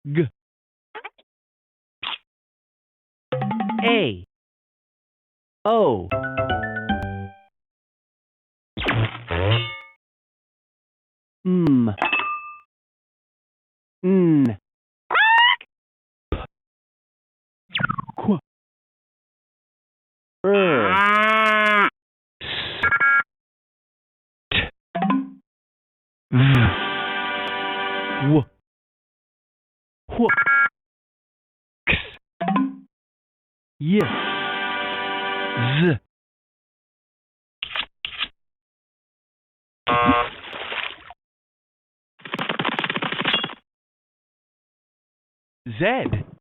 G A O M N Qu R S T V W H X Y Z Z